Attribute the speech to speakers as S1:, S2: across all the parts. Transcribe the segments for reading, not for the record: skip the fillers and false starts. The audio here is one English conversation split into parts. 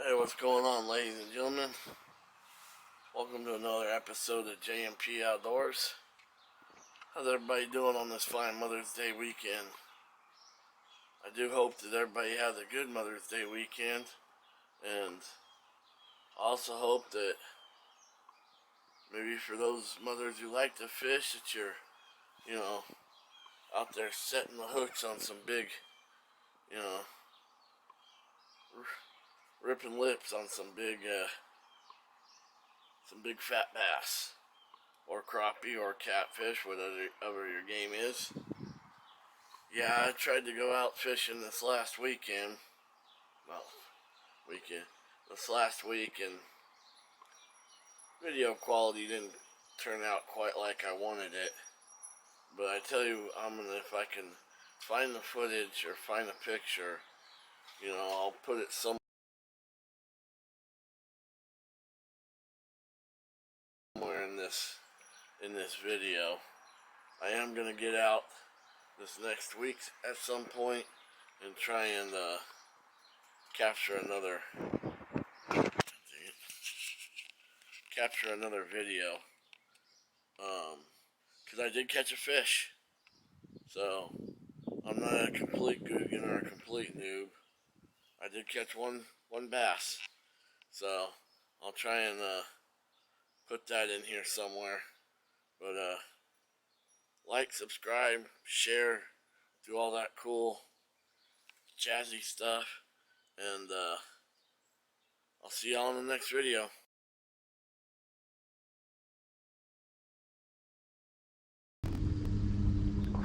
S1: Hey, what's going on, ladies and gentlemen? Welcome to another episode of JMP Outdoors. How's everybody doing on this fine Mother's Day weekend? I do hope that everybody has a good Mother's Day weekend, and I also hope that maybe for those mothers who like to fish, that you're, out there setting the hooks on some big, ripping lips on some big fat bass, or crappie, or catfish, whatever your game is. Yeah, I tried to go out fishing this last week, and video quality didn't turn out quite like I wanted it. But I tell you, if I can find the footage or find a picture, I'll put it somewhere in this video. I am gonna get out this next week at some point and try and capture another video, because I did catch a fish. So I'm not a complete googan or a complete noob. I did catch one bass, so I'll try and put that in here somewhere. But like, subscribe, share, do all that cool jazzy stuff, and I'll see y'all in the next video.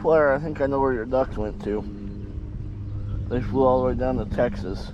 S1: Flair, I think I know where your ducks went to. They flew all the way down to Texas.